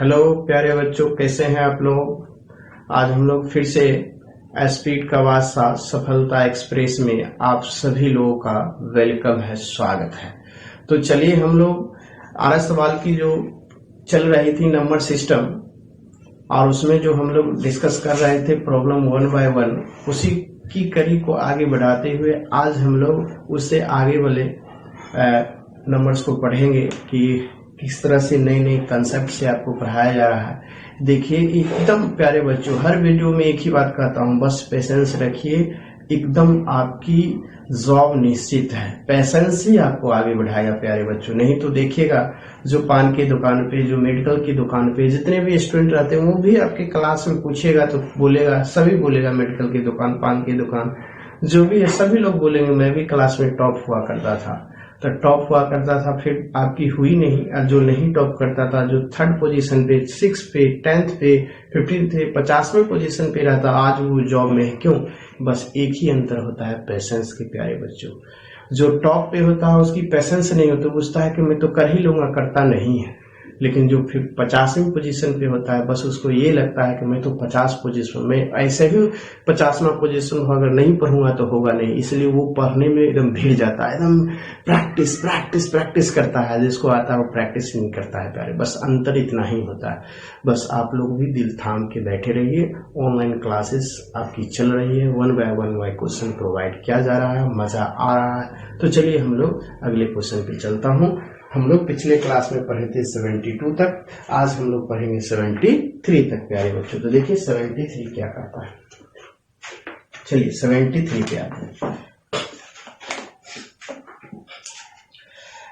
Hello प्यारे बच्चों, कैसे हैं आप लोग। आज हम लोग फिर से स्पीड का वास्ता सफलता एक्सप्रेस में आप सभी लोगों का वेलकम है, स्वागत है। तो चलिए हम लोग 8 सवाल की जो चल रही थी नंबर सिस्टम, और उसमें जो हम लोग डिस्कस कर रहे थे प्रॉब्लम 1 बाय 1, उसी की कड़ी को आगे बढ़ाते हुए आज हम लोग उससे आगे वाले नंबर्स को पढ़ेंगे कि किस तरह से नए नए कंसेप्ट से आपको पढ़ाया जा रहा है। देखिए एकदम प्यारे बच्चों, हर वीडियो में एक ही बात कहता हूँ, बस पेशेंस रखिए। एकदम आपकी जॉब निश्चित है, पेशेंस ही आपको आगे बढ़ाएगा प्यारे बच्चों। नहीं तो देखिएगा जो पान की दुकान पे, जो मेडिकल की दुकान पे जितने भी स्टूडेंट रहते हैं वो भी आपके क्लास में पूछेगा तो बोलेगा, सभी बोलेगा मेडिकल की दुकान, पान की दुकान, जो भी है सभी लोग बोलेंगे मैं भी क्लास में टॉप हुआ करता था। तो टॉप हुआ करता था, फिर आपकी हुई नहीं, और जो नहीं टॉप करता था, जो 3rd पोजीशन पे, 6th पे, 10th पे, 15th पे, 50वें पोजीशन पे रहता, आज वो जॉब में है। क्यों? बस एक ही अंतर होता है, पेशेंस के प्यारे बच्चों। जो टॉप पे होता है उसकी पेशेंस नहीं होती, पूछता है कि मैं तो कर ही लूंगा, करता नहीं है। लेकिन जो फिर 50वीं पोजीशन पे होता है, बस उसको ये लगता है कि मैं तो 50 पोजीशन में, ऐसे ही 50वां पोजीशन अगर नहीं पढ़ूंगा तो होगा नहीं, इसलिए वो पढ़ने में एकदम भिड़ जाता है, एकदम प्रैक्टिस प्रैक्टिस प्रैक्टिस करता है। जिसको आता है वो प्रैक्टिस नहीं करता है प्यारे, बस अंतर इतना ही होता है। बस आप लोग भी दिल थाम के बैठे रहिए, ऑनलाइन क्लासेस आपकी चल रही है, 1 बाय 1 क्वेश्चन प्रोवाइड किया जा रहा है, मजा आ रहा है। तो चलिए हम लोग अगले क्वेश्चन पे चलता हूँ। हम लोग पिछले क्लास में पढ़े थे 72 तक, आज हम लोग पढ़ेंगे 73 तक प्यारे बच्चों। तो देखिए 73 क्या कहता है, चलिए 73 पे आते हैं।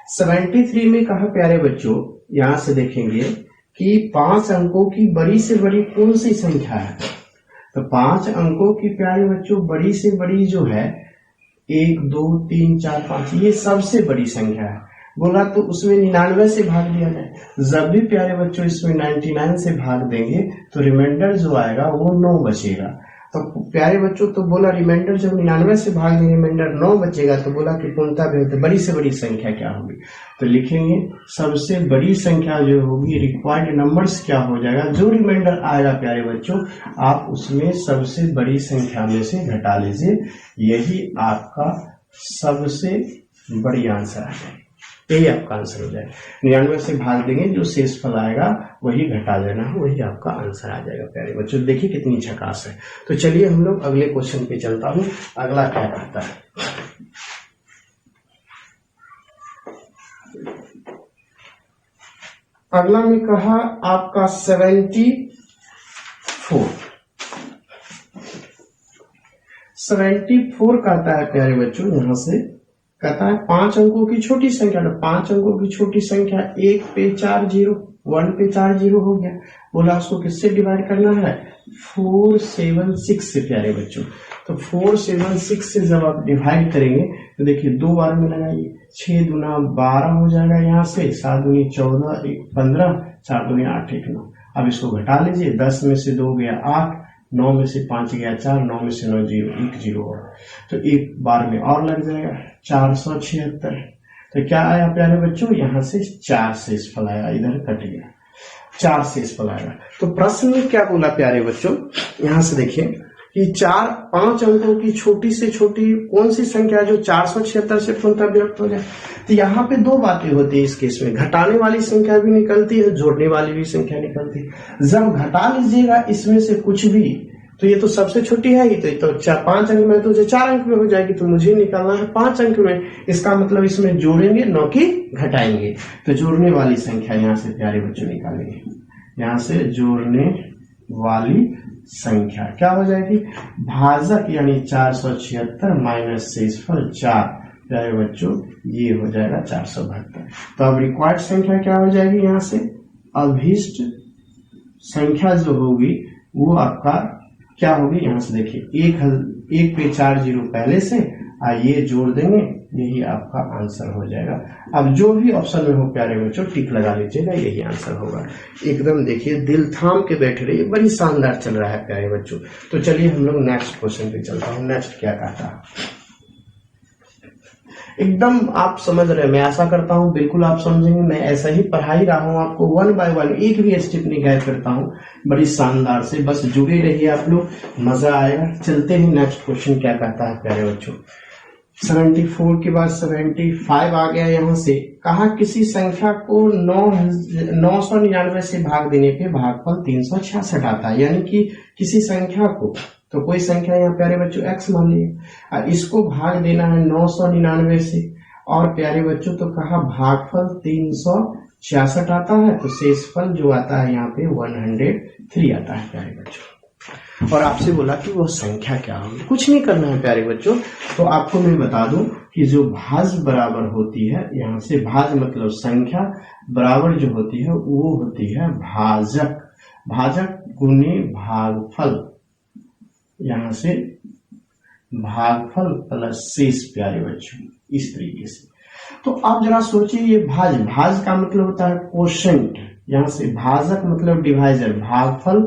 73 में कहा प्यारे बच्चों, यहां से देखेंगे कि 5 अंकों की बड़ी से बड़ी कौन सी संख्या है। तो 5 अंकों की प्यारे बच्चों बड़ी से बड़ी जो है 1 2 3 4 5, ये सबसे बड़ी संख्या है। बोला तो उसमें 99 से भाग दिया जाए। जब भी प्यारे बच्चों इसमें 99 से भाग देंगे तो रिमाइंडर जो आएगा वो 9 बचेगा। तो प्यारे बच्चों तो बोला रिमाइंडर जब 99 से भाग देंगे रिमाइंडर 9 बचेगा, तो बोला कि पूर्णता बड़ी से बड़ी संख्या क्या होगी। तो लिखेंगे सबसे बड़ी संख्या जो होगी, रिक्वायर्ड नंबर्स क्या हो जाएगा, जो रिमाइंडर आएगा प्यारे बच्चों आप उसमें सबसे बड़ी संख्या में से घटा लीजिए, यही आपका सबसे बड़ी आंसर आ जाएगा, यही आपका आंसर हो जाएगा। 99 से भाग देंगे, जो शेष फल आएगा वही घटा देना है, वही आपका आंसर आ जाएगा प्यारे बच्चों। देखिए कितनी झकास है। तो चलिए हम लोग अगले क्वेश्चन पे चलता हूँ, अगला क्या कहता है। अगला में कहा आपका 74 कहता है प्यारे बच्चों, यहां से कहता है 5 अंकों की छोटी संख्या। 5 अंकों की छोटी संख्या 1 पे 4 जीरो, 1 पे 4 जीरो हो गया। बोला उसको किससे डिवाइड करना है, 476 से प्यारे बच्चों। तो 476 से जब आप डिवाइड करेंगे तो देखिए 2 बार में लगाइए, 6 दूना 12 हो जाएगा, यहाँ से 7 दूनी 14, 15, 4 दूनी 8, 1 9। अब इसको घटा लीजिए, 10 में से 2 गया 8, 9 में से 5 गया 4, 9 में से 9 0, 1 0 और, तो एक बार में और लग जाएगा 476। तो क्या आया प्यारे बच्चों, यहाँ से 4 शेष फल आया, इधर कट गया 4 शेष फल आएगा। तो प्रश्न में क्या बोला प्यारे बच्चों, यहाँ से देखिए कि 5 अंकों की छोटी से छोटी कौन सी संख्या जो 476 से पूर्णतः विभक्त हो जाए। तो यहाँ पे 2 बातें होती है इस केस में, घटाने वाली संख्या भी निकलती है, जोड़ने वाली भी संख्या निकलती है। जब घटा लीजिएगा इसमें से कुछ भी, तो ये तो सबसे छोटी है ही, तो 5 अंक में तो 4 अंक में हो जाएगी, तो मुझे निकालना है 5 अंक में। इसका मतलब इसमें जोड़ेंगे न कि घटाएंगे। तो जोड़ने वाली संख्या यहाँ से प्यारे बच्चों निकालेंगे, यहाँ से जोड़ने वाली संख्या क्या हो जाएगी, भाजक यानी 476 माइनस शेषफल 4 प्यारे बच्चों, ये हो जाएगा 472। तो अब रिक्वायर्ड संख्या क्या हो जाएगी, यहाँ से अभीष्ट संख्या जो होगी वो आपका क्या होगी, यहाँ से देखिए 1 पे 4 जीरो पहले से, ये जोड़ देंगे, यही आपका आंसर हो जाएगा। अब जो भी ऑप्शन में हो प्यारे बच्चों टिक लगा लीजिएगा, यही आंसर होगा। एकदम देखिए दिल थाम के बैठे रहिए, बड़ी शानदार चल रहा है प्यारे बच्चों। तो चलिए हम लोग नेक्स्ट क्वेश्चन पे चलता हूँ। नेक्स्ट क्या कहता है, एकदम आप समझ रहे हैं, मैं आशा करता हूं बिल्कुल आप समझेंगे। मैं ऐसा ही पढ़ा ही रहा हूं आपको, वन बाय वन, एक भी स्टेप नहीं गायब करता हूं, बड़ी शानदार से। बस जुड़े रहिए आप लोग, मजा आएगा। चलते हैं नेक्स्ट क्वेश्चन क्या कहता है प्यारे बच्चों। 74 के बाद 75 आ गया। यहाँ से कहा किसी संख्या को 999 से भाग देने पे भागफल 366 आता है। यानी कि किसी संख्या को, तो कोई संख्या यहाँ प्यारे बच्चों x मान लिया, और इसको भाग देना है 999 से, और प्यारे बच्चों तो कहा भागफल 366 आता है, तो शेषफल जो आता है यहाँ पे 103 आता है प्यारे बच्चों। और आपसे बोला कि वो संख्या क्या होगी, कुछ नहीं करना है प्यारे बच्चों। तो आपको मैं बता दूं कि जो भाज बराबर होती है, यहाँ से भाज मतलब संख्या, बराबर जो होती है वो होती है भाजक, भाजक गुने भागफल, यहाँ से भागफल प्लस शेष प्यारे बच्चों, इस तरीके से। तो आप जरा सोचिए, ये भाज, भाज का मतलब होता है कोशेंट, यहाँ से भाजक मतलब डिवाइजर, भागफल,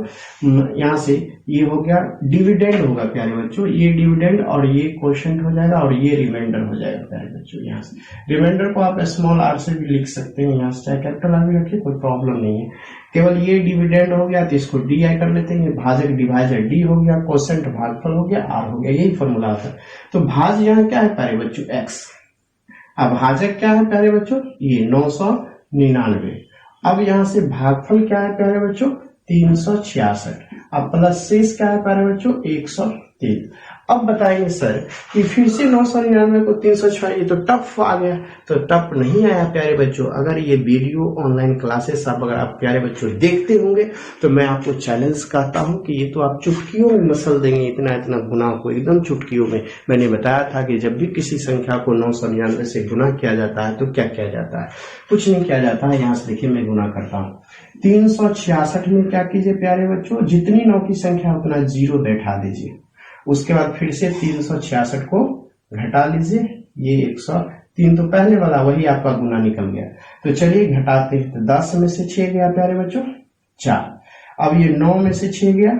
यहाँ से ये हो गया डिविडेंड होगा प्यारे बच्चों, ये डिविडेंड और ये कोशेंट हो जाएगा और ये रिमाइंडर हो जाएगा प्यारे बच्चों। यहाँ से रिमाइंडर को आप स्मॉल आर से भी लिख सकते हैं, यहाँ से चाहे कैपिटल आर भी रखिए, कोई प्रॉब्लम नहीं है। केवल ये डिविडेंड हो गया तो इसको डी आई कर लेते हैं, भाजक डिवाइजर डी हो गया, कोशेंट भागफल हो गया, आर हो गया, यही फॉर्मूला होता है। तो भाज यहाँ क्या है प्यारे बच्चों, एक्स। अब भाजक क्या है प्यारे बच्चों, ये 999। अब यहाँ से भागफल क्या है प्यारे बच्चों, 366। अब प्लस शेष क्या है प्यारे बच्चों, 103। अब बताएंगे सर कि फिर से 999 को 306, ये तो टफ आ गया। तो टफ नहीं आया प्यारे बच्चों। अगर ये वीडियो ऑनलाइन क्लासेस अगर आप प्यारे बच्चों देखते होंगे तो मैं आपको चैलेंज करता हूं कि ये तो आप चुटकियों में मसल देंगे, इतना इतना गुना को एकदम चुटकियों में। मैंने बताया था कि जब भी किसी संख्या को 999 से गुना किया जाता है तो क्या किया जाता है, कुछ नहीं किया जाता है। यहाँ से देखिए मैं गुना करता हूँ, 366 में क्या कीजिए प्यारे बच्चों, जितनी 9 की संख्या उतना 0 बैठा दीजिए। उसके बाद फिर से 366 को घटा लीजिए, ये 103, तो पहले वाला वही आपका गुना निकल गया। तो चलिए घटाते हैं, तो 10 में से 6 गया प्यारे बच्चों 4। अब ये 9 में से 6 गया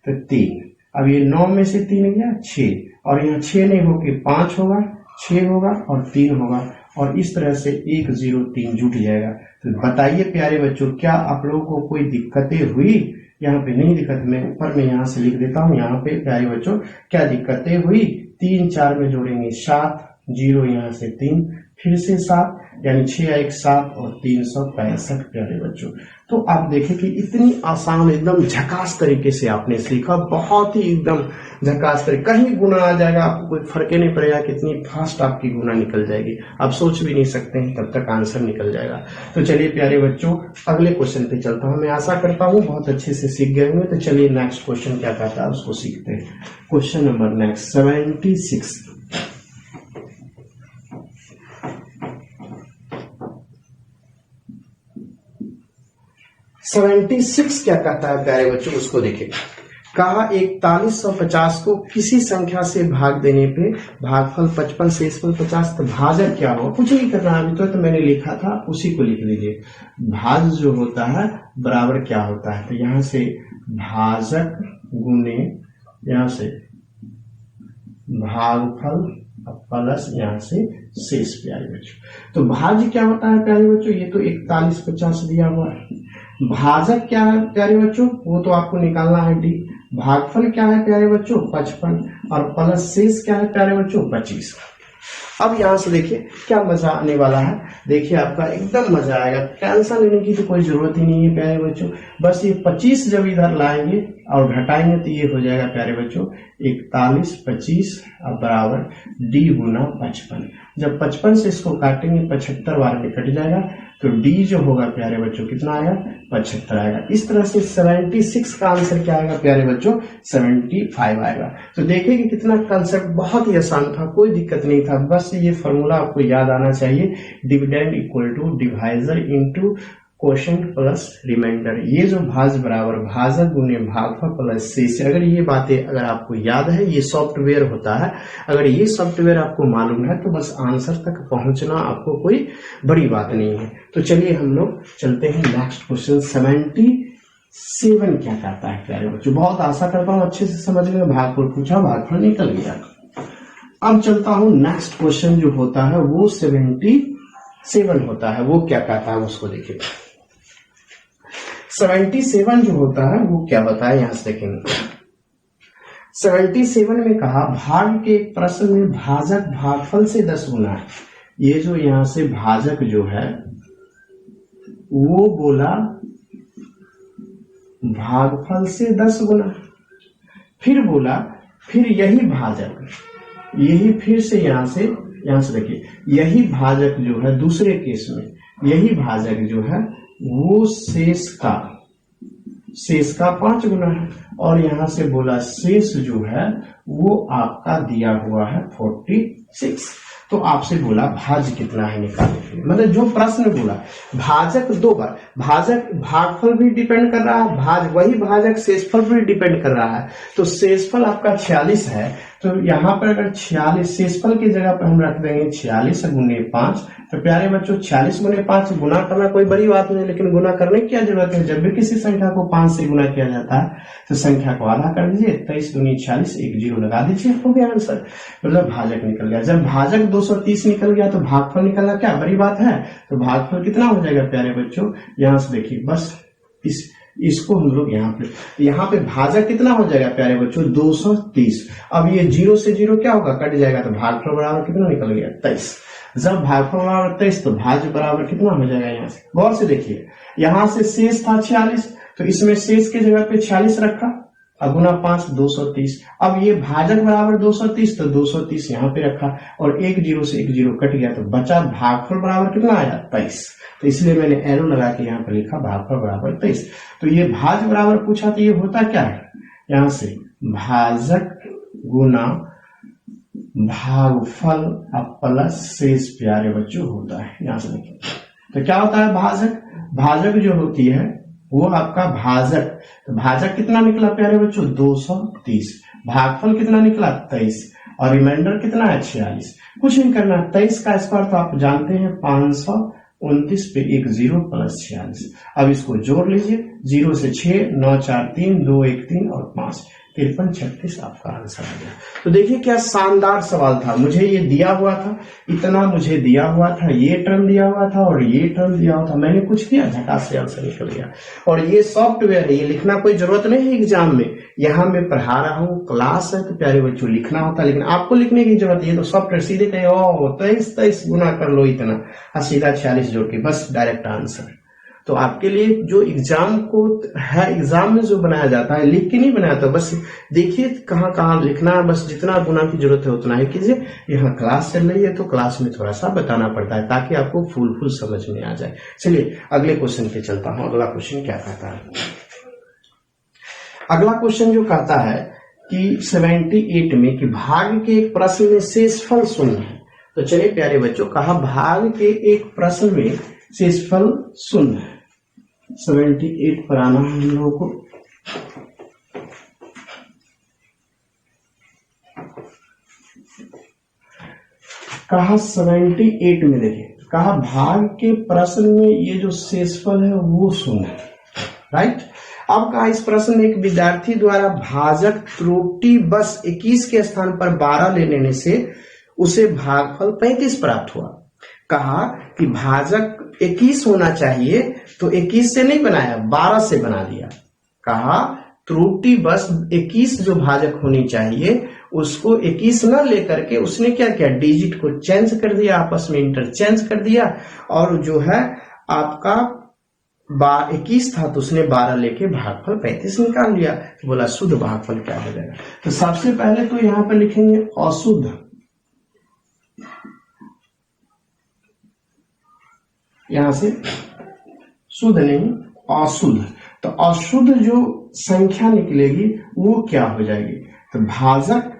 तो 3। अब ये 9 में से 3 गया 6, और यहाँ 6 नहीं होके 5 होगा, 6 होगा और 3 होगा, और इस तरह से 103 जुट जाएगा। तो बताइए प्यारे बच्चों, क्या आप लोगों को कोई दिक्कतें हुई? यहाँ पे नहीं दिक्कत, मैं ऊपर में यहाँ से लिख देता हूँ। यहाँ पे प्यारे बच्चों क्या दिक्कतें हुई, 3 4 में जोड़ेंगे 7, 0 यहाँ से 3, फिर से 7, यानी 6 1 7 और 365 प्यारे बच्चों। तो आप देखें कि इतनी आसान, एकदम झकास तरीके से आपने सीखा, बहुत ही एकदम झकास तरीके, कहीं गुना आ जाएगा आपको कोई फर्क ही नहीं पड़ेगा, कितनी फास्ट आपकी गुना निकल जाएगी, आप सोच भी नहीं सकते हैं तब तक आंसर निकल जाएगा। तो चलिए प्यारे बच्चों अगले क्वेश्चन पे चलता हूँ। मैं आशा करता हूँ बहुत अच्छे से सीख गए होंगे। तो चलिए नेक्स्ट क्वेश्चन क्या कहता है उसको सीखते हैं। Question number next 76। 76 क्या कहता है प्यारे बच्चों, उसको देखिए। कहा 4150 को किसी संख्या से भाग देने पे भागफल 55, शेषफल 50, तो भाजक क्या होगा, कुछ नहीं करना है, अभी तो मैंने लिखा था उसी को लिख लीजिए। भाज जो होता है बराबर क्या होता है, तो यहाँ से भाजक गुने यहाँ से भागफल प्लस यहाँ से शेष प्यारे बच्चों। तो भाज्य क्या होता है प्यारे बच्चों, ये तो 4150 दिया हुआ है। भाजक क्या है प्यारे बच्चों, वो तो आपको निकालना है डी। भागफल क्या है प्यारे बच्चों 55, और प्लस शेष क्या है प्यारे बच्चों 25। अब यहाँ से देखिए क्या मजा आने वाला है, देखिए आपका एकदम मजा आएगा, टेंशन लेने की तो कोई जरूरत ही नहीं है प्यारे बच्चों। बस ये 25 जब इधर लाएंगे और घटाएंगे तो ये हो जाएगा प्यारे बच्चों 41 25 बराबर डी गुना 55। जब 55 से इसको काटेंगे 75 बार में कट जाएगा, तो डी जो होगा प्यारे बच्चों कितना आएगा 75 आएगा। इस तरह से 76 का आंसर क्या आएगा प्यारे बच्चों 75 आएगा। तो देखिए कि कितना कंसेप्ट बहुत ही आसान था, कोई दिक्कत नहीं था, बस ये फॉर्मूला आपको याद आना चाहिए, dividend equal to divisor into quotient plus remainder. ये जो भाज बराबर भाजक गुने भागफल प्लस शेष, अगर ये बातें अगर आपको याद है, ये सॉफ्टवेयर होता है, अगर ये सॉफ्टवेयर आपको मालूम है तो बस आंसर तक पहुंचना आपको कोई बड़ी बात नहीं है। तो चलिए हम लोग चलते हैं नेक्स्ट क्वेश्चन 77 क्या कहता है प्यारे बच्चों। बहुत आशा करता हूँ अच्छे से समझ गए, भागफल पूछा भागफल निकल गया। अब चलता हूं नेक्स्ट क्वेश्चन जो होता है वो 77 होता है। वो क्या कहता है उसको देखिए। 77 जो होता है वो क्या बताया यहां से देखेंगे। 77 में कहा भाग के एक प्रश्न में भाजक भागफल से 10 गुना है। ये जो यहां से भाजक जो है वो बोला भागफल से 10 गुना, फिर बोला फिर यही भाजक, यही फिर से यहां से देखिए, यही भाजक जो है दूसरे केस में यही भाजक जो है वो शेष का 5 गुना है, और यहां से बोला शेष जो है वो आपका दिया हुआ है 46। तो आपसे बोला भाज्य कितना है निकालने के लिए, मतलब जो प्रश्न बोला भाजक 2 बार, भाजक भागफल भी डिपेंड कर रहा है, वही भाजक शेषफल भी डिपेंड कर रहा है। तो शेषफल आपका 46 है, तो यहाँ पर अगर 46 शेषफल की जगह पर हम रख देंगे 46 गुने 5, तो प्यारे बच्चों 46 गुने 5 गुना करना कोई बड़ी बात नहीं, लेकिन गुना करने की क्या जरूरत है। जब भी किसी संख्या को 5 से गुना किया जाता है तो संख्या को आधा कर दीजिए, 23 दूनी 40, एक जीरो लगा दीजिए, हो गया आंसर, मतलब भाजक निकल गया। जब भाजक 230 निकल गया तो भागफल निकलना क्या बड़ी बात है। तो भागफल कितना हो जाएगा प्यारे बच्चों, यहां से देखिए, बस इसको हम लोग यहाँ पे भाजक कितना हो जाएगा प्यारे बच्चों 230। अब ये 0 से 0 क्या होगा, कट जाएगा, तो भागफल बराबर कितना निकल गया 23। जब भागफल बराबर 23 तो भाज्य बराबर कितना हो जाएगा, यहाँ से गौर से देखिए, यहाँ से शेष था 46, तो इसमें शेष की जगह पे 46 रखा, अब गुना 5 230। अब ये भाजक बराबर 230, तो 230 यहाँ पे रखा, और एक जीरो से एक जीरो कट गया, तो बचा भागफल बराबर कितना आया 23। तो इसलिए मैंने एरो लगा के यहाँ पर लिखा भागफल बराबर 23। तो ये भाज्य बराबर पूछा, तो ये होता क्या है, यहाँ से भाजक गुना भागफल प्लस शेष प्यारे बच्चों होता है। यहां से देखिए, तो क्या होता है भाजक जो होती है वो आपका भाजक, तो भाजक कितना निकला प्यारे बच्चों 230, भागफल कितना निकला 23, और रिमाइंडर कितना है 46। कुछ नहीं करना, 23 का स्क्वायर तो आप जानते हैं 529 पे एक जीरो प्लस 46। अब इसको जोड़ लीजिए, 0 से 6 9 4 3 2 1 3 और 5 53 36 आपका आंसर आ गया। तो देखिए क्या शानदार सवाल था, मुझे ये दिया हुआ था, इतना मुझे दिया हुआ था, ये टर्म दिया हुआ था और ये टर्म दिया हुआ था, मैंने कुछ किया झटा से आंसर निकल गया। और ये सॉफ्टवेयर है, ये लिखना कोई जरूरत नहीं है एग्जाम में, यहाँ मैं पढ़ा रहा हूँ, क्लास है तो प्यारे बच्चों लिखना होता है, लेकिन आपको लिखने की जरूरत है। ये तो सॉफ्टवेयर सीधे कहे 23 गुना कर लो इतना, सीधा 46 जोड़ के बस डायरेक्ट आंसर। तो आपके लिए जो एग्जाम को है, एग्जाम में जो बनाया जाता है लिख के नहीं बनाया था, बस देखिए कहाँ कहाँ लिखना है, बस जितना गुना की जरूरत है उतना ही कीजिए। यहाँ क्लास चल रही है तो क्लास में थोड़ा सा बताना पड़ता है ताकि आपको फुल समझ में आ जाए। चलिए अगले क्वेश्चन पे चलता हूँ। अगला क्वेश्चन क्या कहता है, अगला क्वेश्चन जो कहता है कि 78 में कि भाग के एक प्रश्न में शेषफल शून्य है। तो चलिए प्यारे बच्चों, कहा भाग के एक प्रश्न में शेषफल शून्य है। 78 पर आना हम लोगों को, कहा 78 में देखिए, कहा भाग के प्रश्न में ये जो शेषफल है वो शून्य है, राइट। अब कहा इस प्रश्न में एक विद्यार्थी द्वारा भाजक त्रुटि बस 21 के स्थान पर 12 ले लेने से उसे भागफल 35 प्राप्त हुआ। कहा कि भाजक 21 होना चाहिए तो 21 से नहीं बनाया, 12 से बना दिया। कहा त्रुटि बस 21 जो भाजक होनी चाहिए उसको 21 न लेकर के उसने क्या किया, डिजिट को चेंज कर दिया, आपस में इंटरचेंज कर दिया, और जो है आपका 21 था तो उसने 12 लेके भागफल 35 निकाल लिया। तो बोला शुद्ध भागफल क्या हो जाएगा। तो सबसे पहले तो यहां पर लिखेंगे अशुद्ध, यहां से शुद्ध नहीं अशुद्ध। तो अशुद्ध जो संख्या निकलेगी वो क्या हो जाएगी, तो भाजक,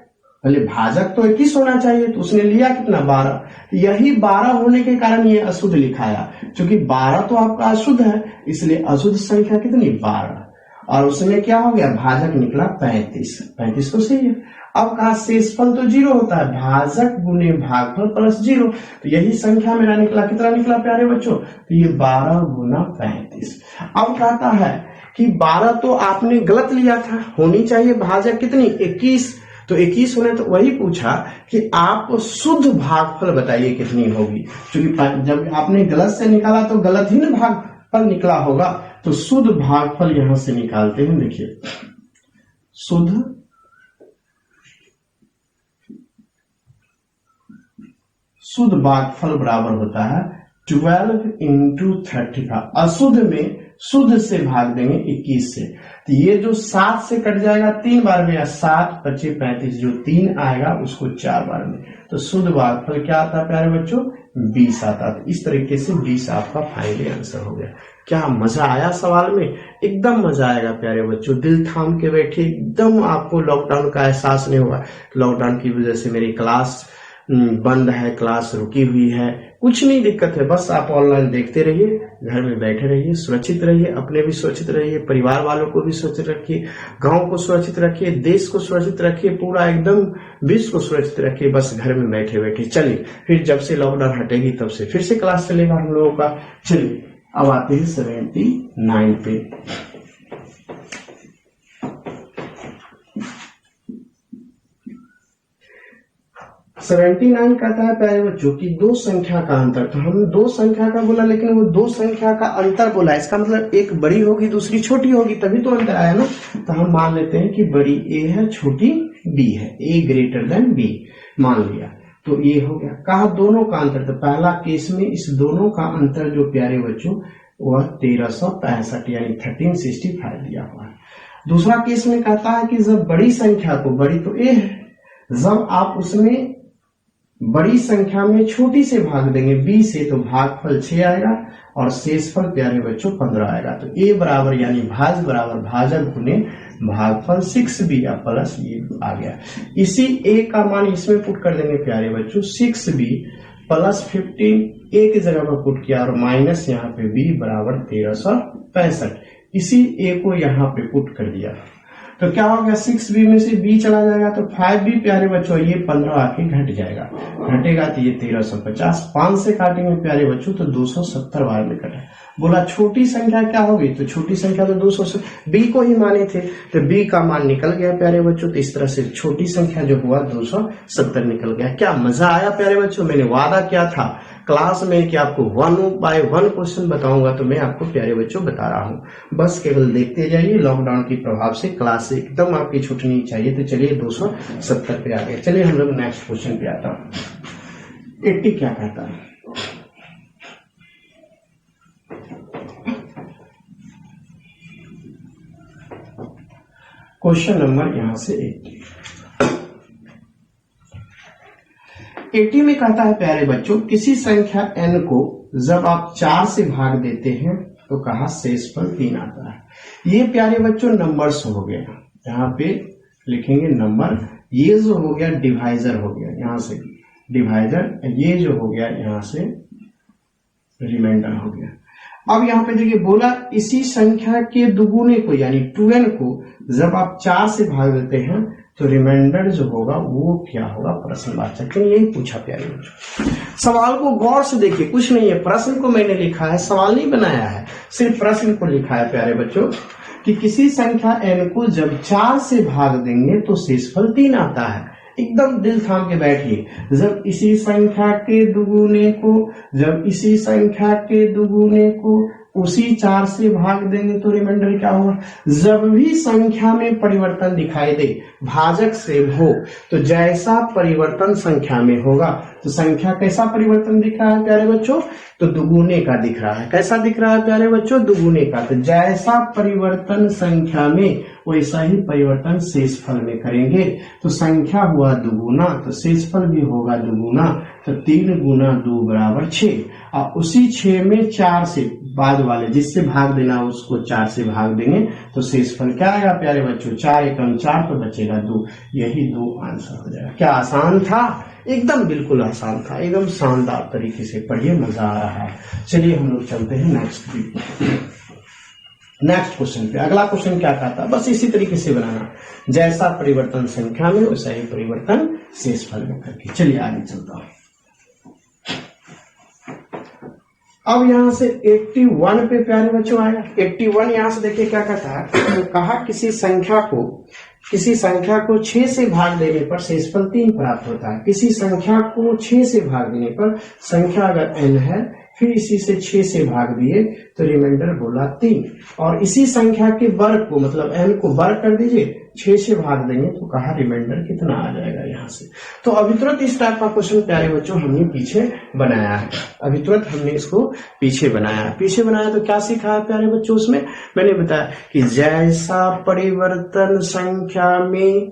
पहले भाजक तो 21 होना चाहिए तो उसने लिया कितना 12, यही 12 होने के कारण ये अशुद्ध लिखाया, क्योंकि 12 तो आपका अशुद्ध है इसलिए अशुद्ध संख्या कितनी 12, और उसमें क्या हो गया भाजक निकला 35 तो सही है। अब कहा शेषफल तो 0 होता है, भाजक गुने भागफल प्लस 0, तो यही संख्या मेरा निकला, कितना निकला प्यारे बच्चों, तो ये 12 गुना 35। अब कहता है कि 12 तो आपने गलत लिया था, होनी चाहिए भाजक कितनी 21, तो 21 होने तो वही पूछा कि आप शुद्ध भागफल बताइए कितनी होगी, क्योंकि जब आपने गलत से निकाला तो गलत ही ना भागफल निकला होगा। तो शुद्ध भागफल यहां से निकालते हैं। देखिए शुद्ध भागफल बराबर होता है 12 इंटू 35। अशुद्ध में शुद्ध से भाग देंगे 21 से, तो ये जो 7 से कट जाएगा 3 बार में, या 7 25 35, जो 3 आएगा उसको 4 बार में, तो शुद्ध भागफल क्या आता है प्यारे बच्चों, 20 आता है। तो इस तरीके से 20 आपका फाइनली आंसर हो गया। क्या मजा आया सवाल में? एकदम मजा आएगा प्यारे बच्चों, दिल थाम के बैठे, एकदम आपको लॉकडाउन का एहसास नहीं होगा। लॉकडाउन की वजह से मेरी क्लास बंद है, क्लास रुकी हुई है, कुछ नहीं दिक्कत है, बस आप ऑनलाइन देखते रहिए, घर में बैठे रहिए, सुरक्षित रहिए, अपने भी सुरक्षित रहिए, परिवार वालों को भी सुरक्षित रखिए, गांव को सुरक्षित रखिए, देश को सुरक्षित रखिए, पूरा एकदम विश्व को सुरक्षित रखिए, बस घर में बैठे बैठे। चलिए फिर जब से लॉकडाउन हटेगी तब से फिर से क्लास चलेगा हम लोगों का। चलिए अब आते हैं 79 पे। 79 कहता है प्यारे बच्चों की दो संख्या का अंतर। तो हमने दो संख्या का बोला, लेकिन वो दो संख्या का अंतर बोला, इसका मतलब एक बड़ी होगी दूसरी छोटी होगी, तभी तो अंतर आया ना। तो हम मान लेते हैं कि बड़ी ए है, छोटी बी है, ए ग्रेटर देन बी मान लिया। तो ये हो गया। कहा दोनों का अंतर, तो पहला केस में इस दोनों का अंतर जो प्यारे बच्चों वह 1365 यानी 1365 दिया हुआ है। दूसरा केस में कहता है कि जब बड़ी संख्या को, बड़ी तो ए है, जब आप उसमें बड़ी संख्या में छोटी से भाग देंगे बी से, तो भागफल 6 आएगा और शेषफल प्यारे बच्चों 15 आएगा। तो ए बराबर यानी भाज्य बराबर भाजक गुने भागफल 6b या प्लस ये आ गया। इसी ए का मान इसमें पुट कर देंगे प्यारे बच्चों, 6b प्लस 15 ए की जगह पर पुट किया और माइनस यहाँ पे b बराबर 1365। इसी ए को यहाँ पे पुट कर दिया तो क्या हो गया, 6b में से b चला जाएगा तो 5b प्यारे बच्चों ये 15 आके घट जाएगा, घटेगा तो ये 1350। 5 से काटेंगे प्यारे बच्चों तो 270 बार में कटा। बोला छोटी संख्या क्या होगी, तो छोटी संख्या तो 200 b को ही माने थे, तो b का मान निकल गया प्यारे बच्चों। तो इस तरह से छोटी संख्या जो हुआ 270 निकल गया। क्या मजा आया प्यारे बच्चों? मैंने वादा किया था क्लास में कि आपको 1 बाय 1 क्वेश्चन बताऊंगा, तो मैं आपको प्यारे बच्चों बता रहा हूं, बस केवल देखते जाइए। लॉकडाउन के प्रभाव से क्लास से एकदम आपकी छूटनी चाहिए। तो चलिए 270 पे आ गए। चलिए हम लोग नेक्स्ट क्वेश्चन पे आता हूं। 80 क्या कहता है? क्वेश्चन नंबर यहां से 80 में कहता है प्यारे बच्चों, किसी संख्या n को जब आप 4 से भाग देते हैं तो कहा शेषफल 3 आता है। ये प्यारे बच्चों नंबर्स हो गया, यहाँ पे लिखेंगे नंबर। ये जो हो गया डिवाइजर हो गया, यहाँ से डिवाइजर, ये जो हो गया यहाँ से रिमाइंडर हो गया। अब यहाँ पे देखिए बोला इसी संख्या के दुगुने को यानी 2n को जब आप 4 से भाग देते हैं तो रिमाइंडर जो होगा वो क्या होगा, प्रश्नवाचक। यही पूछा प्यारे बच्चों। सवाल को गौर से देखिए, कुछ नहीं है, प्रश्न को मैंने लिखा है, सवाल नहीं बनाया है, सिर्फ प्रश्न को लिखा है प्यारे बच्चों कि किसी संख्या n को जब 4 से भाग देंगे तो शेषफल 3 आता है। एकदम दिल थाम के बैठिए। जब इसी संख्या के दुगुने को, जब इसी संख्या के दुगुने को उसी 4 से भाग देंगे तो रिमाइंडर क्या होगा। जब भी संख्या में परिवर्तन दिखाई दे, भाजक सेम हो, तो जैसा परिवर्तन संख्या में होगा, तो संख्या कैसा परिवर्तन दिख रहा है प्यारे बच्चों, तो दुगुने का दिख रहा है। कैसा दिख रहा है प्यारे बच्चों, दुगुने का। तो जैसा परिवर्तन संख्या में वैसा ही परिवर्तन शेषफल में करेंगे। तो संख्या हुआ दुगुना तो शेषफल भी होगा दुगुना, तो 3 गुना 2 बराबर 6। और उसी 6 में 4 से बाद वाले जिससे भाग देना उसको 4 से भाग देंगे तो शेषफल क्या आएगा प्यारे बच्चों, 4 एकम 4 तो बचेगा 2। यही 2 आंसर हो जाएगा। क्या आसान था? एकदम बिल्कुल आसान था, एकदम शानदार तरीके से पढ़िए, मजा आ रहा है। चलिए हम लोग चलते हैं नेक्स्ट क्वेश्चन पे। अगला क्वेश्चन क्या कहता है, बस इसी तरीके से बनाना, जैसा परिवर्तन संख्या में वैसा ही परिवर्तन शेषफल में करके। चलिए आगे चलता हूं। अब यहां से 81 पे प्यारे बच्चों आएगा। 81 यहां से देखिए क्या कहता है, कहा किसी संख्या को किसी संख्या को 6 से भाग देने पर शेषफल 3 प्राप्त होता है। किसी संख्या को 6 से भाग देने पर, संख्या अगर n है, फिर इसी से 6 से भाग दिए तो रिमाइंडर बोला 3, और इसी संख्या के वर्ग को मतलब n को वर्ग कर दीजिए, 6 से भाग देंगे तो कहा रिमाइंडर कितना आ जाएगा यहाँ से। तो अभी तुरंत इस टाइप का क्वेश्चन प्यारे बच्चों हमने पीछे बनाया है, अभी तुरंत हमने इसको पीछे बनाया तो क्या सीखा है प्यारे बच्चों उसमें? मैंने बताया कि जैसा परिवर्तन संख्या में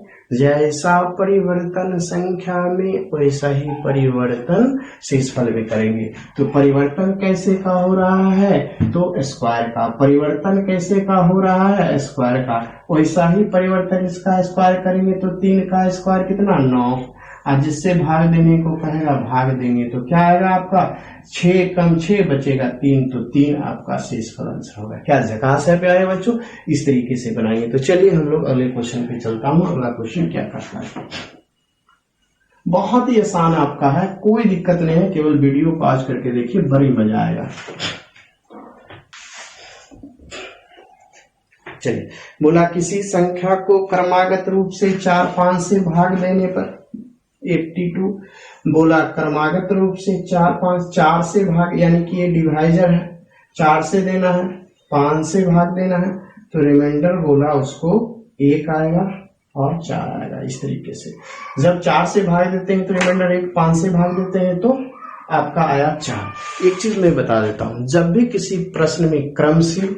वैसा ही परिवर्तन शेषफल में करेंगे। तो परिवर्तन कैसे का हो रहा है? तो स्क्वायर का। परिवर्तन कैसे का हो रहा है? स्क्वायर का। वैसा ही परिवर्तन इसका स्क्वायर करेंगे तो 3 का स्क्वायर कितना? 9। और जिससे भाग देने को कहेगा भाग देंगे तो क्या आएगा आपका? 6 कम 6 बचेगा 3, तो 3 आपका शेषफल आंसर होगा। क्या झकास है प्यारे बच्चों? इस तरीके से बनाएंगे। तो चलिए हम लोग अगले क्वेश्चन पे चलता हूँ। अगला क्वेश्चन क्या करता है? बहुत ही आसान आपका है, कोई दिक्कत नहीं है, केवल वीडियो पॉज करके देखिए, बड़ी मजा आएगा। चलिए, बोला किसी संख्या को क्रमागत रूप से 4, 5 से भाग देने पर 82, बोला क्रमागत रूप से 4, 5, 4 से भाग, यानी कि ये डिवाइजर है, 4 से देना है, 5 से भाग देना है, तो रिमाइंडर बोला उसको 1 आएगा और 4 आएगा। इस तरीके से जब 4 से भाग देते हैं तो रिमाइंडर 1, 5 से भाग देते हैं तो आपका आया 4। एक चीज मैं बता देता हूं, जब भी किसी प्रश्न में क्रम से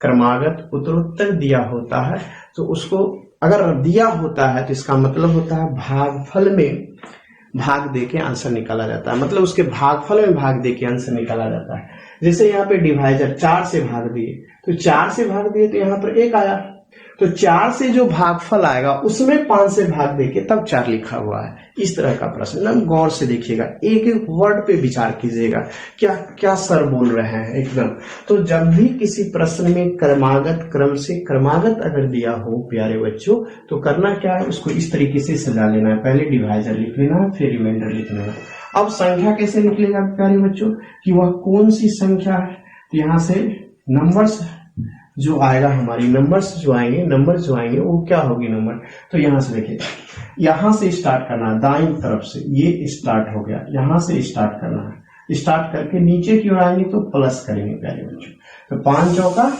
क्रमागत उत्तरोत्तर दिया होता है तो उसको अगर दिया होता है तो इसका मतलब होता है भागफल में भाग देके आंसर निकाला जाता है, मतलब उसके भागफल में भाग देके आंसर निकाला जाता है। जैसे यहाँ पे डिवाइजर 4 से भाग दिए तो 4 से भाग दिए तो यहाँ पर 1 आया, तो 4 से जो भागफल आएगा उसमें 5 से भाग देके तब 4 लिखा हुआ है। इस तरह का प्रश्न एकदम गौर से देखिएगा, एक एक वर्ड पे विचार कीजिएगा, क्या क्या सर बोल रहे हैं एकदम। तो जब भी किसी प्रश्न में क्रमागत क्रम से क्रमागत अगर दिया हो प्यारे बच्चों, तो करना क्या है, उसको इस तरीके से सजा लेना है। पहले डिवाइजर लिख लेना है, फिर रिमाइंडर लिख लेना है। अब संख्या कैसे निकलेगा प्यारे बच्चों कि वह कौन सी संख्या है, तो यहाँ से नंबर्स जो आएगा, हमारी नंबर्स जो आएंगे वो क्या होगी नंबर। तो यहां से देखिए, यहां से स्टार्ट करना है, दाईं तरफ से ये स्टार्ट हो गया, यहां से स्टार्ट करना है, स्टार्ट करके नीचे की ओर आएंगे तो प्लस करेंगे प्यारे बच्चों। तो 5 चौका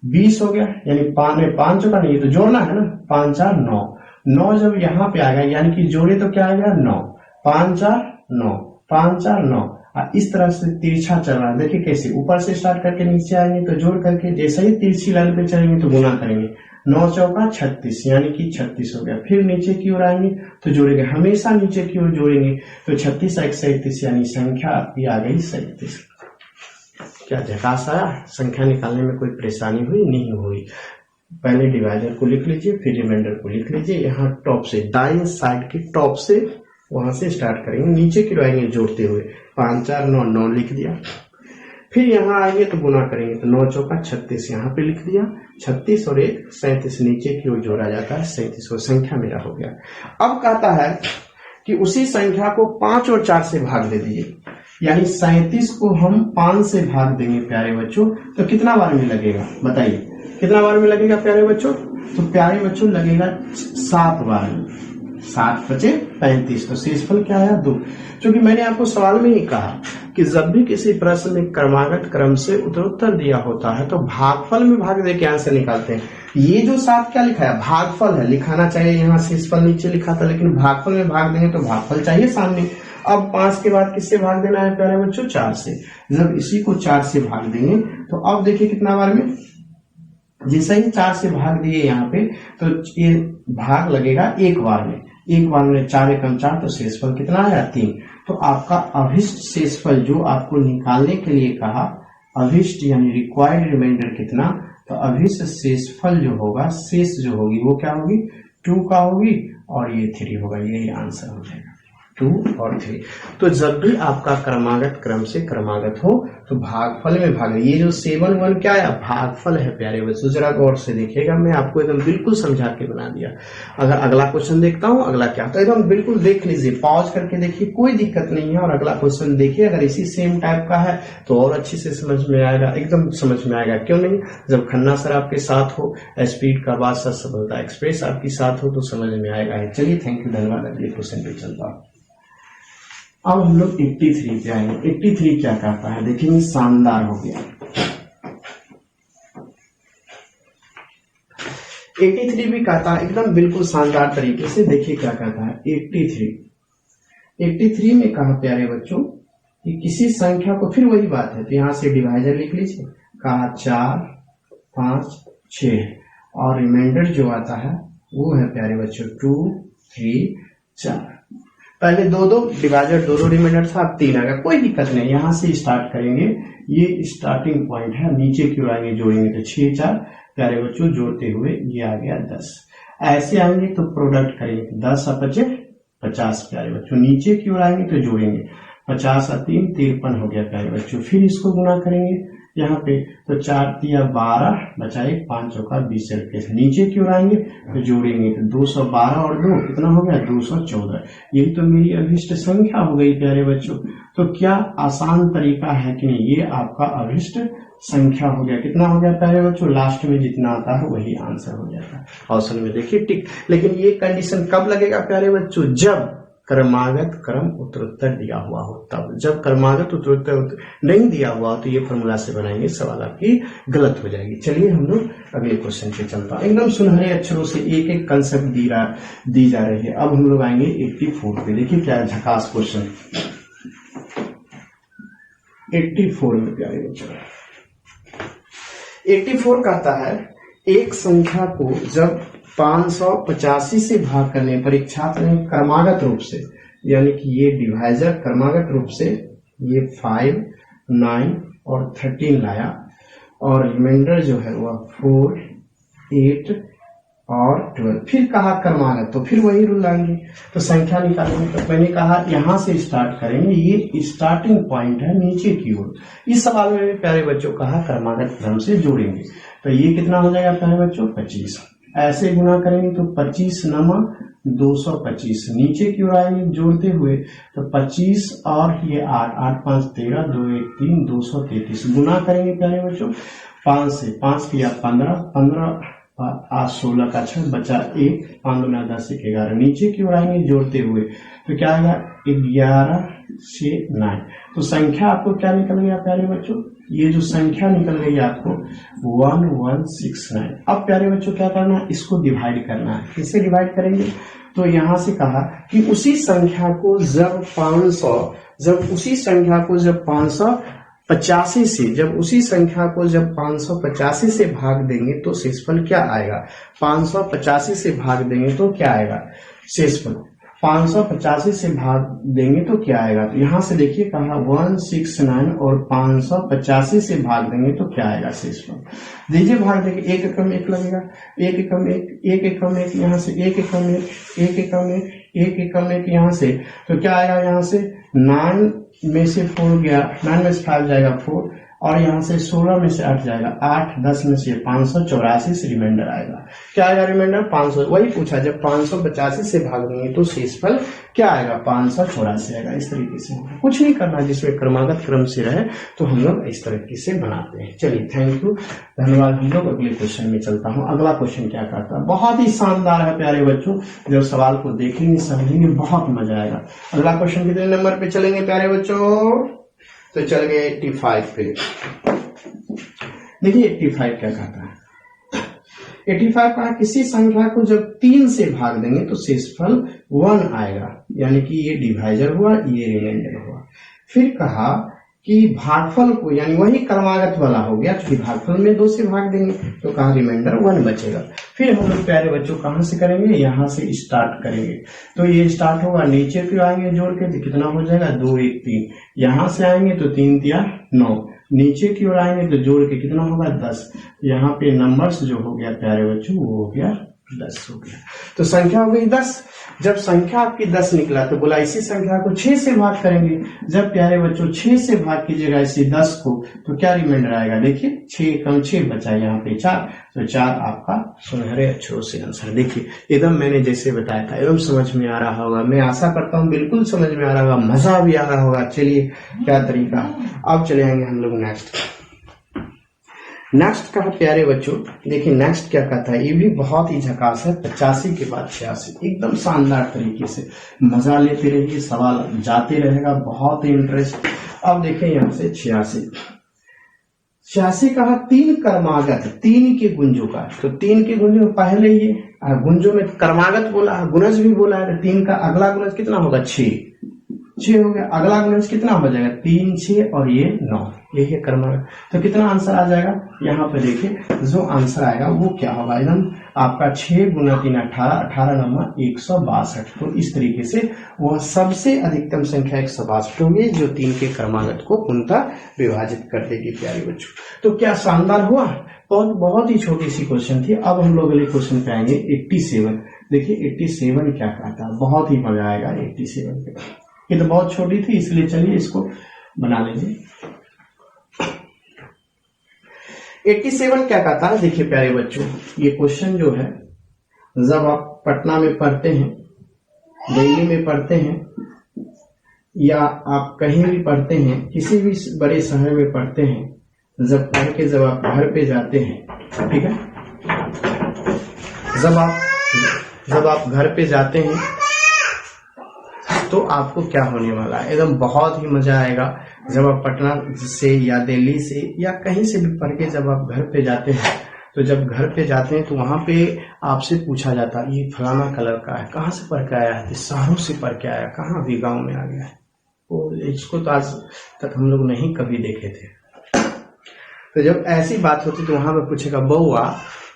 20 हो गया, यानी 5 चौका नहीं, तो जोड़ना है ना, 5 4 9, 9 जब यहाँ पे आएगा यानी कि जोड़े तो क्या आएगा 9, 5 4 9, 5 4 9। इस तरह से तिरछा चल रहा है, देखिए कैसे ऊपर से स्टार्ट करके नीचे आएंगे तो जोड़ करके जैसे ही तिरछी लाइन पे चलेंगे तो गुना करेंगे, 9 चौका 36 यानी कि 36 हो गया। फिर नीचे की ओर आएंगे तो जोड़ेंगे, हमेशा नीचे की ओर जोड़ेंगे, तो 36 1 37 यानी संख्या आपकी आ गई 37। क्या झकास आया? संख्या निकालने में कोई परेशानी हुई? नहीं हुई। पहले डिवाइडर को लिख लीजिए, फिर रिमाइंडर को लिख लीजिए। यहाँ टॉप से, दाएं साइड के टॉप से वहां से स्टार्ट करेंगे, नीचे की ओर आएंगे जोड़ते हुए, 5 4 9 9 लिख दिया। फिर यहाँ आएंगे तो गुना करेंगे, तो 9 चौका 36 यहाँ पे लिख दिया, 36 और 1 37 नीचे की ओर जोड़ा जाता है, 37 को संख्या मेरा हो गया। अब कहता है कि उसी संख्या को 5 और 4 से भाग दे दीजिए, यानी 37 को हम 5 से भाग देंगे प्यारे बच्चों, तो कितना बार में लगेगा बताइए, कितना बार में लगेगा प्यारे बच्चों? तो प्यारे बच्चों लगेगा 7 बार में, 7 बचे 35, तो शेषफल क्या आया 2। क्योंकि मैंने आपको सवाल में ही कहा कि जब भी किसी प्रश्न में क्रमागत क्रम से उत्तरोत्तर दिया होता है तो भागफल में भाग देके आंसर निकालते हैं। ये जो 7 क्या लिखा है, भागफल है, लिखाना चाहिए यहाँ शेषफल नीचे लिखा था, लेकिन भागफल में भाग देंगे तो भागफल चाहिए सामने। अब 5 के बाद किससे भाग देना है प्यारे बच्चों? 4 से। जब इसी को 4 से भाग देंगे तो अब देखिए कितना बार में, जैसे ही 4 से भाग दिए यहाँ पे तो ये भाग लगेगा 1 बार में, 1 बार में 4 एकम 4, तो शेषफल कितना आया 3। तो आपका अभिष्ट शेषफल जो आपको निकालने के लिए कहा, अभिष्ट यानी रिक्वायर्ड रिमाइंडर कितना, तो अभिष्ट शेषफल जो होगा, शेष जो होगी वो क्या होगी 2 का होगी, और ये 3 होगा, यही आंसर हो जाएगा 2 और 3। तो जब भी आपका क्रमागत क्रम से क्रमागत हो तो भागफल में भाग, ये जो 7 1 क्या है, भागफल है प्यारे बच्चों। जरा गौर से देखिएगा, मैं आपको एकदम बिल्कुल समझा के बना दिया। अगर अगला क्वेश्चन देखता हूँ, अगला क्या होता है, एकदम बिल्कुल देख लीजिए, पॉज करके देखिए, कोई दिक्कत नहीं है। और अगला क्वेश्चन देखिए, अगर इसी सेम टाइप का है तो और अच्छे से समझ में आएगा, एकदम समझ में आएगा। क्यों नहीं, जब खन्ना सर आपके साथ हो, स्पीड का बाद सफलता एक्सप्रेस आपके साथ हो, तो समझ में आएगा। चलिए थैंक यू, धन्यवाद। अगले क्वेश्चन पे चलता हूँ। अब हम लोग 83 पे आएंगे। 83 क्या कहता है, देखिए शानदार हो गया। 83 भी कहता है एकदम बिल्कुल शानदार तरीके से। देखिए क्या कहता है 83 में कहा प्यारे बच्चों कि किसी संख्या को, फिर वही बात है, तो यहां से डिवाइजर लिख लीजिए, कहा 4 5 6 और रिमाइंडर जो आता है वो है प्यारे बच्चों 2 3 4। पहले दो डिवाइजर, दो रिमाइंडर था, अब 3 आ गया, कोई दिक्कत नहीं। यहां से स्टार्ट करेंगे, ये स्टार्टिंग पॉइंट है, नीचे की ओर आएंगे, जोड़ेंगे तो 6 4 प्यारे बच्चों, जोड़ते हुए ये आ गया 10। ऐसे आएंगे तो प्रोडक्ट करेंगे, 10 और 50 प्यारे बच्चों। नीचे की ओर आएंगे तो जोड़ेंगे, 50 और 3 53 हो गया प्यारे बच्चों। फिर इसको गुणा करेंगे यहाँ पे, तो 4 3 12 बचा 1 5 चौका 20 रुपये। नीचे की ओर आएंगे तो जोड़ेंगे तो 212 और 2 कितना हो गया 214। यही तो मेरी अभिष्ट संख्या हो गई प्यारे बच्चों। तो क्या आसान तरीका है कि नहीं, ये आपका अभिष्ट संख्या हो गया। कितना हो गया प्यारे बच्चों, लास्ट में जितना आता है वही आंसर हो जाता है। ऑप्शन में देखिए टिक। लेकिन ये कंडीशन कब लगेगा प्यारे बच्चों, जब क्रमागत क्रम उत्तरोत्तर दिया हुआ हो तब। जब क्रमागत उत्तरोत्तर नहीं दिया हुआ हो तो ये फॉर्मूला से बनाएंगे, सवाल आपकी गलत हो जाएगी। चलिए हम लोग अगले क्वेश्चन पे चलता है। एकदम सुनहरे अक्षरों से एक एक कंसेप्ट दी जा रही है। अब हम लोग आएंगे 84 पे। देखिए क्या झकास क्वेश्चन 84 में प्यारे बच्चों। 84 कहता है एक संख्या को जब 585 से भाग करने, परीक्षार्थ ने क्रमागत रूप से, यानी कि ये डिवाइजर क्रमागत रूप से ये 5 9 और 13 लाया, और रिमाइंडर जो है वह 4 8 और 12। फिर कहा क्रमागत, तो फिर वही रूल लाएंगे, तो संख्या निकालेंगे। तो मैंने कहा यहां से स्टार्ट करेंगे, ये स्टार्टिंग पॉइंट है नीचे की ओर। इस सवाल में प्यारे बच्चों कहा क्रमागत क्रम से जोड़ेंगे, तो ये कितना हो जाएगा प्यारे बच्चों 25। ऐसे गुणा करेंगे तो 25 नमा 225। नीचे की ओर आएंगे जोड़ते हुए तो 25 और ये 8 8 5 13 2 1 3 233। गुणा करेंगे प्यारे बच्चों 5 से, 5 किया 15 15 8 16 का 6 बचा 1 5 2 10 1 11। नीचे की ओर आएंगे जोड़ते हुए तो क्या आएगा 11 से 9। तो संख्या आपको क्या निकल गया प्यारे बच्चों, ये जो संख्या निकल गई आपको 1169। अब प्यारे बच्चों क्या करना है, इसको डिवाइड करना है। किससे डिवाइड करेंगे, तो यहां से कहा कि उसी संख्या को जब 585 से, जब उसी संख्या को जब 585 से भाग देंगे तो शेषफल क्या आएगा। 585 से भाग देंगे तो क्या आएगा शेषफल, 585 से भाग देंगे तो क्या आएगा। तो यहां से देखिए कहा 169 और 585 से भाग देंगे तो क्या आएगा शेषफल। दीजिए भाग देंगे, एक एकम एक लगेगा, एक एकम एक यहाँ से, एक एकम एक यहाँ से, तो क्या आएगा यहाँ से 9 में से 4 गया, 9 में से 5 जाएगा 4, और यहाँ से 16 में से 8 जाएगा 8, 10 में से 584 से रिमाइंडर आएगा। क्या आएगा रिमाइंडर 500। वही पूछा, जब 585 से भाग देंगे तो शेषफल क्या आएगा 584 आएगा। इस तरीके से कुछ नहीं करना, जिसमें क्रमागत क्रम से रहे तो हम लोग इस तरीके से बनाते हैं। चलिए थैंक यू, धन्यवाद। हम लोग अगले क्वेश्चन में चलता हूँ। अगला क्वेश्चन क्या करता है, बहुत ही शानदार है प्यारे बच्चों, जब सवाल को देखेंगे समझेंगे बहुत मजा आएगा। अगला क्वेश्चन कितने नंबर पे चलेंगे प्यारे बच्चों, तो चल गए 85 पे। देखिए 85 क्या कहता है, 85 का किसी संख्या को जब 3 से भाग देंगे तो शेषफल 1 आएगा, यानी कि ये डिवाइजर हुआ, ये रिमाइंडर हुआ। फिर कहा कि भागफल को, यानी वही क्रमागत वाला हो गया, क्योंकि भागफल में 2 से भाग देंगे तो कहा रिमाइंडर 1 बचेगा। फिर हम लोग प्यारे बच्चों कहां से करेंगे, यहां से स्टार्ट करेंगे। तो ये स्टार्ट होगा, नीचे फिर आएंगे जोड़ के तो कितना हो जाएगा 2 1 3। यहां से आएंगे तो 3 3 9, नीचे की ओर आएंगे तो जोड़ के कितना होगा 10। यहाँ पे नंबर्स जो हो गया प्यारे बच्चों वो हो गया 10 हो गया। तो संख्या हो गई 10। जब संख्या आपकी 10 निकला तो बोला इसी संख्या को 6 से भाग करेंगे। जब प्यारे बच्चों 6 से भाग कीजिएगा इसी 10 को तो क्या रिमाइंडर आएगा, देखिए 6 कम 6 बचा यहाँ पे 4, तो 4 आपका सुनहरे अक्षरों से आंसर। देखिए एकदम मैंने जैसे बताया था एकदम समझ में आ रहा होगा, मैं आशा करता हूँ बिल्कुल समझ में आ रहा होगा, मजा भी आ रहा होगा। चलिए क्या तरीका, अब चले आएंगे हम लोग नेक्स्ट का प्यारे बच्चों। देखिए नेक्स्ट क्या कहता है, ये भी बहुत ही झकास है। 85 के बाद 86, एकदम शानदार तरीके से मजा लेते रहिए, सवाल जाते रहेगा, बहुत ही इंटरेस्ट। अब देखें यहाँ से 86 कहा 3 क्रमागत 3 के गुंजों का, तो 3 के गुंजों पहले ये गुंजों में क्रमागत बोला है, गुणज भी बोला है, तो 3 का अगला गुणज कितना होगा 6 हो गया, अगला गुणज कितना हो जाएगा 3 6 और ये 9, ये है क्रमागत। तो कितना आंसर आ जाएगा, यहाँ पे देखिए जो आंसर आएगा वो क्या होगा, एकदम आपका 6 गुना 3 18, 18 नंबर 162। तो इस तरीके से वह सबसे अधिकतम संख्या 162 होगी जो 3 के क्रमागत को पूर्णतः विभाजित कर देगी प्यारे बच्चों। तो क्या शानदार हुआ, बहुत ही छोटी सी क्वेश्चन थी। अब हम लोग अगले क्वेश्चन पे आएंगे 87। देखिए 87 क्या कहता है, बहुत ही मजा आएगा 87 पे। ये तो बहुत छोटी थी इसलिए चलिए इसको बना लीजिए। 87 क्या कहता है, देखिए प्यारे बच्चों ये क्वेश्चन जो है, जब आप पटना में पढ़ते हैं, दिल्ली में पढ़ते हैं, या आप कहीं भी पढ़ते हैं, किसी भी बड़े शहर में पढ़ते हैं, जब पढ़ के जब आप घर पे जाते हैं, ठीक है, जब आप घर पे जाते हैं तो आपको क्या होने वाला है, एकदम बहुत ही मजा आएगा। जब आप पटना से या दिल्ली से या कहीं से भी पढ़ के जब आप घर पे जाते हैं, तो जब घर पे जाते हैं तो वहां पे आपसे पूछा जाता है ये फलाना कलर का है, कहाँ से पढ़ के आया है, शहरों से पढ़ के आया, कहाँ भी गांव में आ गया है। तो इसको तो आज तक हम लोग नहीं कभी देखे थे। तो जब ऐसी बात होती तो वहां पे पूछेगा बउआ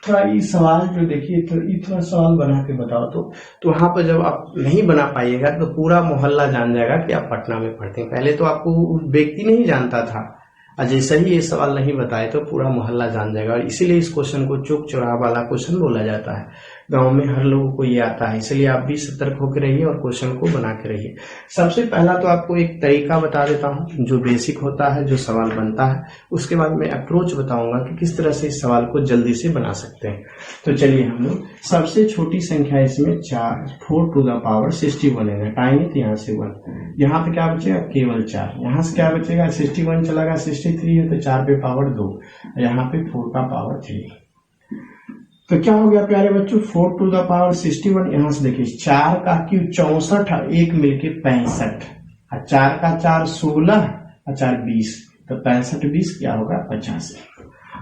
थोड़ा ये सवाल जो देखिए, तो ये थोड़ा सवाल बना के बताओ। तो वहां पर जब आप नहीं बना पाइएगा तो पूरा मोहल्ला जान जाएगा कि आप पटना में पढ़ते हैं। पहले तो आपको व्यक्ति नहीं जानता था, और जैसे ही ये सवाल नहीं बताए तो पूरा मोहल्ला जान जाएगा। और इसीलिए इस क्वेश्चन को चौक चौराहा वाला क्वेश्चन बोला जाता है। गांव में हर लोगों को ये आता है, इसलिए आप भी सतर्क होकर रहिए और क्वेश्चन को बना के रहिए। सबसे पहला तो आपको एक तरीका बता देता हूं जो बेसिक होता है, जो सवाल बनता है। उसके बाद मैं अप्रोच बताऊंगा कि किस तरह से इस सवाल को जल्दी से बना सकते हैं। तो चलिए हम लोग सबसे छोटी संख्या इसमें 4 टू द पावर 61 है, घटाएंगे तो यहाँ से 1, यहाँ पे क्या बचेगा केवल 4, यहाँ से क्या बचेगा 61 चला 63 है तो 4 पे पावर 2, यहाँ पे 4 का पावर 3। तो क्या हो गया प्यारे बच्चों 4 टू द पावर 61। यहाँ से देखिए 4 का क्यू 64, 1 मिलके 65, 4 का 4 16 और 4 20, तो 65 20 क्या होगा 50।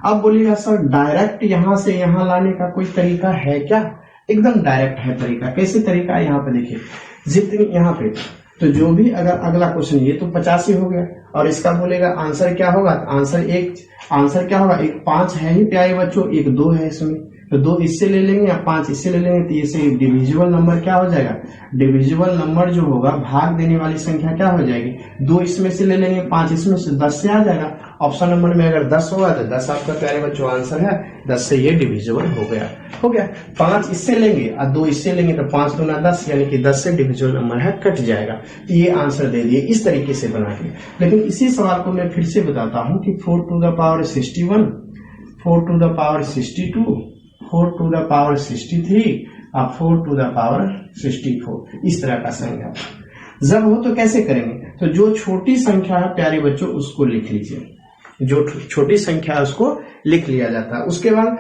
अब बोलिएगा सर डायरेक्ट यहाँ से यहाँ लाने का कोई तरीका है क्या? एकदम डायरेक्ट है तरीका। कैसे तरीका है यहाँ पे देखिए, जितनी यहाँ पे तो जो भी अगर अगला क्वेश्चन ये तो 85 हो गया और इसका बोलेगा आंसर क्या होगा, आंसर क्या होगा, एक 5 है ही प्यारे बच्चों, एक 2 है इसमें, तो 2 इससे ले लेंगे या 5 इससे ले लेंगे, तो इससे डिविजिबल नंबर क्या हो जाएगा, डिविजिबल नंबर जो होगा भाग देने वाली संख्या क्या हो जाएगी, 2 इसमें से ले लेंगे, 5 इसमें से, 10 से आ जाएगा। ऑप्शन नंबर में अगर 10 होगा तो 10 आपका प्यारे बच्चों आंसर है, 10 से ये डिविजिबल हो गया। 5 इससे लेंगे और 2 इससे लेंगे तो 5 दूना 10, यानी कि 10 से डिविजिबल नंबर है, कट जाएगा, तो ये आंसर दे दिए इस तरीके से बना के। लेकिन इसी सवाल को मैं फिर से बताता हूं कि 4 to the power 61, 4 to the power 62, 4 to the power 63 और 4 टू द पावर 64, इस तरह का संख्या जब हो तो कैसे करेंगे, तो जो छोटी संख्या है प्यारे बच्चों उसको लिख लीजिए, जो छोटी संख्या है उसको लिख लिया जाता है। उसके बाद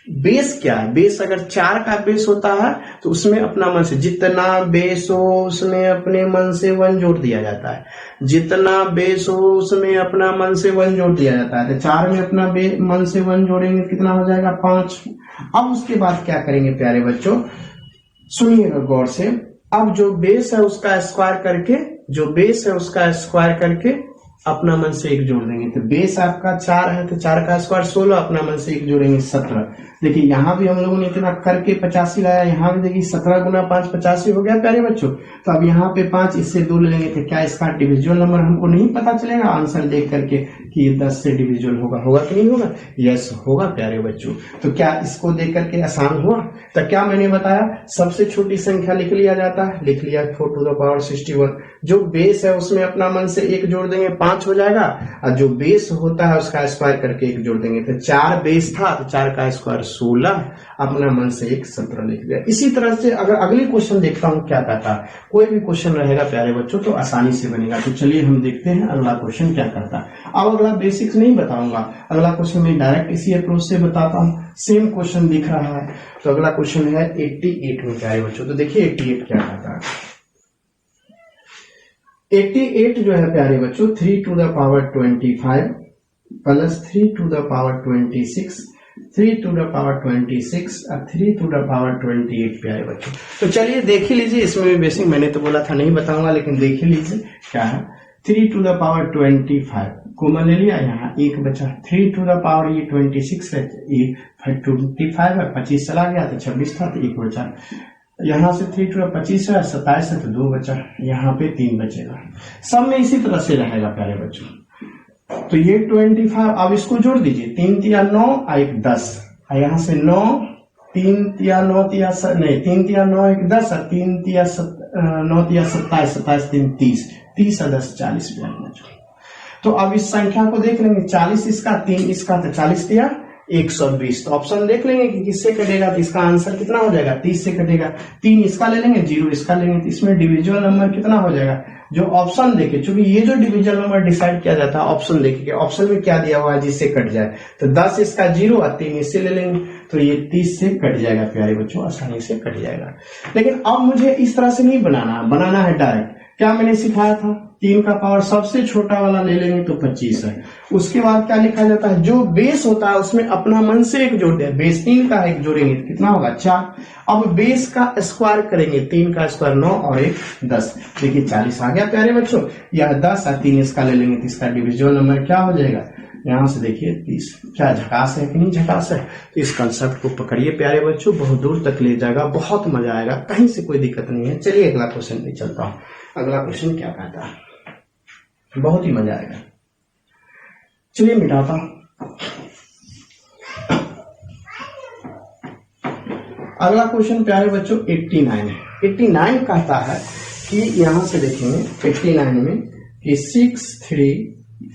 बेस क्या है, बेस अगर 4 का बेस होता है तो उसमें अपना मन से जितना बेस हो उसमें अपने मन से 1 जोड़ दिया जाता है, जितना बेस हो उसमें अपना मन से 1 जोड़ दिया जाता है। तो 4 में अपना मन से 1 जोड़ेंगे कितना हो जाएगा 5। अब उसके बाद क्या करेंगे प्यारे बच्चों, सुनिएगा गौर से। अब जो बेस है उसका स्क्वायर करके, जो बेस है उसका स्क्वायर करके अपना मन से एक जोड़ देंगे तो बेस आपका 4 है तो 4 का स्क्वायर 16, अपना मन से एक जोड़ेंगे 17। देखिए यहाँ भी हम लोगों ने इतना करके 85 लाया, यहाँ भी देखिए 17 गुना 5 85 हो गया प्यारे बच्चों। तो अब यहाँ पे 5 इससे 2 ले लेंगे तो क्या इसका डिविजुअल नंबर हमको नहीं पता चलेगा आंसर देख करके कि ये 10 से डिविजुअल होगा कि नहीं होगा? यस होगा प्यारे बच्चों। तो क्या इसको देख करके आसान हुआ? तो क्या मैंने बताया, सबसे छोटी संख्या लिख लिया जाता है, लिख लिया 4 टू द पावर 61। जो बेस है उसमें अपना मन से एक जोड़ देंगे 5 हो जाएगा, और जो बेस होता है उसका स्क्वायर करके एक जोड़ देंगे। तो 4 बेस था तो 4 का स्क्वायर 16, अपना मन से एक 17 लिख दिया। इसी तरह से अगर अगले क्वेश्चन देखता हूं क्या कहता है, कोई भी क्वेश्चन रहेगा प्यारे बच्चों तो आसानी से बनेगा। तो चलिए हम देखते हैं अगला क्वेश्चन क्या करता है। अब अगला बेसिक्स नहीं बताऊंगा, अगला क्वेश्चन मैं डायरेक्ट इसी अप्रोच से बताता हूँ। सेम क्वेश्चन दिख रहा है तो अगला क्वेश्चन है 88 में प्यारे बच्चों। तो देखिए 88 क्या कहता है। 88 जो है प्यारे बच्चों 3 टू द पावर 25 प्लस 3 to the power 26, 3 to the power 26 और 3 टू द पावर 28 प्यारे बच्चों। तो चलिए देख ही लीजिए, इसमें भी बेसिक मैंने तो बोला था नहीं बताऊंगा, लेकिन देख ही लीजिए क्या है। 3 टू द पावर 25 कॉमन ले लिया, यहाँ एक बचा। 3 टू द पावर ये 26 है, ये 25 है, 25 चला गया तो 26 था तो एक बचा। यहाँ से 3 टू द 25 है, 27 है तो 2 बचा, यहाँ पे 3 बचेगा। सब में इसी तरह से रहेगा प्यारे बच्चों। तो ये 25, अब इसको जोड़ दीजिए, 3 तिया 9 और 1 10, यहाँ से 9 3 तिया 9 तिया नहीं 3 तिया 9 1 10 और 3 तिया 9 तिया 27, 27 3 30, 30 और 10 40 प्यारे बच्चों। तो अब इस संख्या को देख लेंगे, 40 इसका 3 इसका तो 40 तिया 120। तो ऑप्शन देख लेंगे कि किससे कटेगा, तो इसका आंसर कितना हो जाएगा, 30 से कटेगा। 3 इसका ले लेंगे, 0 इसका लेंगे, तो इसमें डिविजुअल नंबर कितना हो जाएगा, जो ऑप्शन देखे, चूंकि ये जो डिविजुअल नंबर डिसाइड किया जाता है ऑप्शन देखे, ऑप्शन में क्या दिया हुआ है जिससे कट जाए। तो 10 इसका 0 और 3 इससे ले लेंगे, तो ये 30 से कट जाएगा प्यारे बच्चों, आसानी से कट जाएगा। लेकिन अब मुझे इस तरह से नहीं बनाना है डायरेक्ट। क्या मैंने सिखाया था, 3 का पावर सबसे छोटा वाला ले लेंगे तो 25 है। उसके बाद क्या लिखा जाता है, जो बेस होता है उसमें अपना मन से एक जोड़ दिया, बेस 3 का एक जोड़ेंगे तो कितना होगा 4। अब बेस का स्क्वायर करेंगे, 3 का स्क्वायर 9 और 1 10, देखिए 40 आ गया प्यारे बच्चों। यह 10 और 3 इसका ले लेंगे तो इसका डिविजुअल नंबर क्या हो जाएगा, यहाँ से देखिए 30। क्या झकास है कि नहीं झकास है? तो इस कंसेप्ट को पकड़िए प्यारे बच्चों, बहुत दूर तक ले जाएगा, बहुत मजा आएगा, कहीं से कोई दिक्कत नहीं है। चलिए अगला क्वेश्चन पे चलता हूँ। अगला क्वेश्चन क्या कहता है, बहुत ही मजा आएगा। चलिए मिटाता हूं। अगला क्वेश्चन प्यारे बच्चों 89 है। 89 कहता है कि यहां से देखेंगे 89 में कि 6 3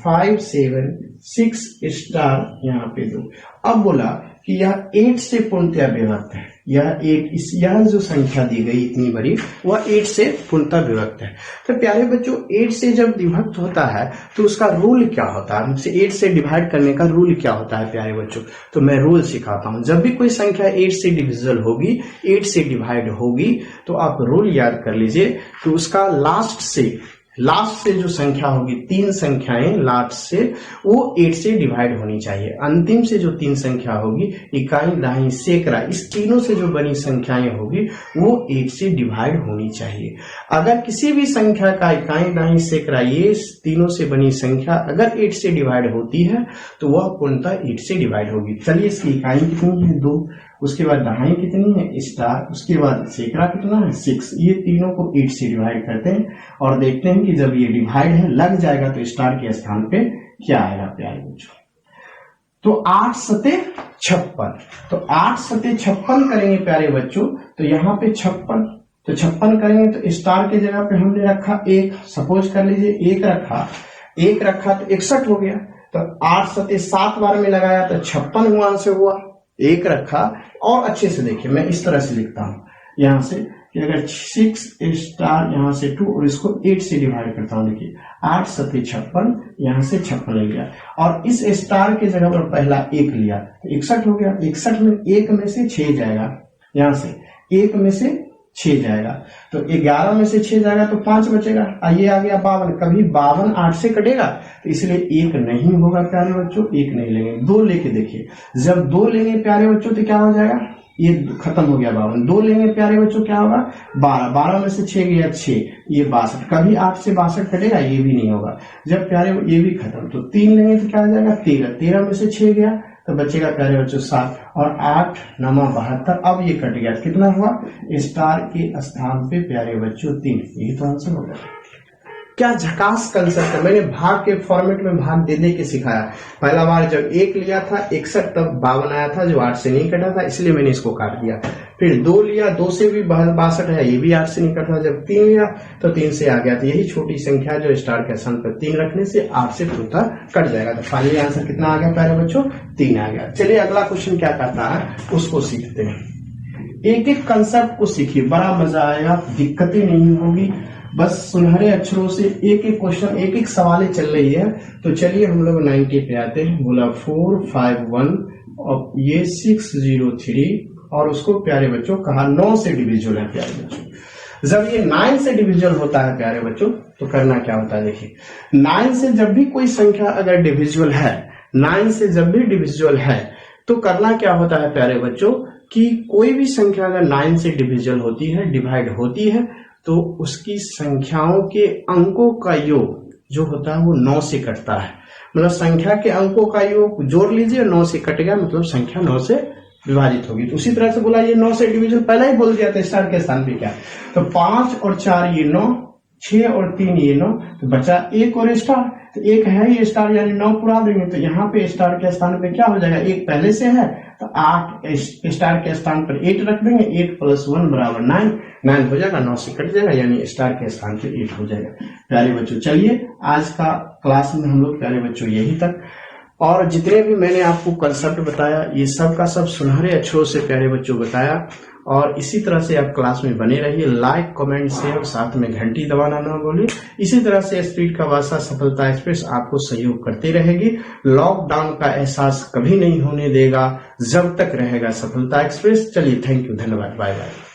5 7 6 स्टार यहाँ पे 2। अब बोला कि यह 8 से पूर्णतया विभक्त है, यह जो संख्या दी गई इतनी बड़ी वह 8 से पूर्णतः विभक्त है। तो प्यारे बच्चों 8 से जब विभक्त होता है तो उसका रूल क्या होता है, 8 से डिवाइड करने का रूल क्या होता है प्यारे बच्चों? तो मैं रूल सिखाता हूं। जब भी कोई संख्या 8 से डिविजिबल होगी, 8 से डिवाइड होगी, तो आप रूल याद कर लीजिए कि उसका लास्ट से जो संख्या होगी, 3 संख्याएं लास्ट से वो 8 से डिवाइड होनी चाहिए। अंतिम से जो 3 संख्या होगी, इकाई दहाई सैकड़ा, इस तीनों से जो बनी संख्याएं होगी वो 8 से डिवाइड होनी चाहिए। अगर किसी भी संख्या का इकाई दहाई सैकड़ा, ये तीनों से बनी संख्या अगर 8 से डिवाइड होती है तो वह पूर्णतः 8 से डिवाइड होगी। चलिए इसकी इकाई कितनी है 2, उसके बाद दहाई कितनी है स्टार, उसके बाद सैकड़ा कितना है 6। ये तीनों को 8 से डिवाइड करते हैं और देखते हैं कि जब ये डिवाइड है लग जाएगा तो स्टार के स्थान पे क्या आएगा प्यारे बच्चों। तो 8 सते 56, तो 8 सते 56 करेंगे प्यारे बच्चों। तो यहाँ पे 56, तो 56 करेंगे तो स्टार की जगह पे हमने रखा 1, सपोज कर लीजिए 1 रखा तो 61 हो गया। तो 8 सते 7 बार में लगाया तो 56 हुआ आंसर हुआ। 1 रखा, और अच्छे से देखिए मैं इस तरह से लिखता हूं यहां से कि अगर 6 स्टार यहाँ से 2 और इसको 8 से डिवाइड करता हूं, देखिए 8 सते 56, यहाँ से 56 ले गया और इस स्टार के जगह पर पहला 1 लिया तो 61 हो गया। 61 में 1 में से 6 जाएगा, यहाँ से 1 में से 6 जाएगा, तो 11 में से 6 जाएगा तो 5 बचेगा। ये आ गया 52, कभी 52 8 से कटेगा तो इसलिए 1 नहीं होगा प्यारे बच्चों, 1 नहीं लेंगे। 2 लेके देखिए, जब 2 लेंगे प्यारे बच्चों तो क्या हो जाएगा ये खत्म हो गया 52, 2 लेंगे प्यारे बच्चों क्या होगा 12, 12 में से 6 गया 6, ये 62, कभी 8 से 62 कटेगा, ये भी नहीं होगा। जब प्यारे ये भी खत्म, तो 3 लेंगे तो क्या आ जाएगा 13, 13 में से 6 गया तो बचेगा प्यारे बच्चों 7, और 8 9 72, अब ये कट गया, कितना हुआ स्टार के स्थान पे प्यारे बच्चों 3, यही तो आंसर होगा। क्या झकास कंसेप्ट है, मैंने भाग के फॉर्मेट में भाग दे दे के सिखाया। पहला बार जब 1 लिया था 61, तब 52 आया था जो 8 से नहीं कटा था, इसलिए मैंने इसको काट दिया। फिर 2 लिया, 2 से भी 62 है, ये भी 8 से नहीं कटा। जब 3 लिया तो 3 से आ गया, तो यही छोटी संख्या जो स्टार के स्थान पर 3 रखने से 8 से पूरा कट जाएगा। तो फाइनली आंसर कितना आ गया प्यारे बच्चों 3 आ गया। चलिए अगला क्वेश्चन क्या कहता है उसको सीखते हैं। एक एक कंसेप्ट को सीखिए, बड़ा मजा आएगा, दिक्कतें नहीं होगी, बस सुनहरे अक्षरों से एक एक क्वेश्चन एक एक सवालें चल रही है। तो चलिए हम लोग 90 पे आते हैं। बोला 451 और ये 603, और उसको प्यारे बच्चों कहा 9 से डिविजिबल है प्यारे बच्चों। जब ये 9 से डिविजिबल होता है प्यारे बच्चों तो करना क्या होता है, देखिए 9 से जब भी कोई संख्या अगर डिविजिबल है, 9 से जब भी डिविजिबल है तो करना क्या होता है प्यारे बच्चों कि कोई भी संख्या अगर 9 से डिविजिबल होती है, डिवाइड होती है, तो उसकी संख्याओं के अंकों का योग जो होता है वो 9 से कटता है। मतलब संख्या के अंकों का योग जोड़ लीजिए, 9 से कट गया मतलब संख्या 9 से विभाजित होगी। तो उसी तरह से बोला ये 9 से डिविजन पहला ही बोल दिया था स्टार के स्थान पे क्या, तो 5 और 4 ये 9, 6 और 3 ये 9, तो बचा 1 और स्टार, तो 1 है ये स्टार यानी 9 पुरा देंगे। तो यहाँ पे स्टार के स्थान पे क्या हो जाएगा, 1 पहले से है तो 8 स्टार के स्थान पर 8 रख देंगे, 8 + 1 = 9, 9 हो जाएगा, 9 से कट जाएगा यानी स्टार के स्थान पे 8 हो जाएगा। प्यारे बच्चों चलिए आज का क्लास में हम लोग प्यारे बच्चों यही तक, और जितने भी मैंने आपको कंसेप्ट बताया ये सब का सब सुनहरे अक्षरों से प्यारे बच्चों बताया। और इसी तरह से आप क्लास में बने रहिए, लाइक कमेंट शेयर, साथ में घंटी दबाना ना भूलिए। इसी तरह से स्पीड का वास्ता सफलता एक्सप्रेस आपको सहयोग करते रहेगी। लॉकडाउन का एहसास कभी नहीं होने देगा जब तक रहेगा सफलता एक्सप्रेस। चलिए थैंक यू, धन्यवाद, बाय बाय।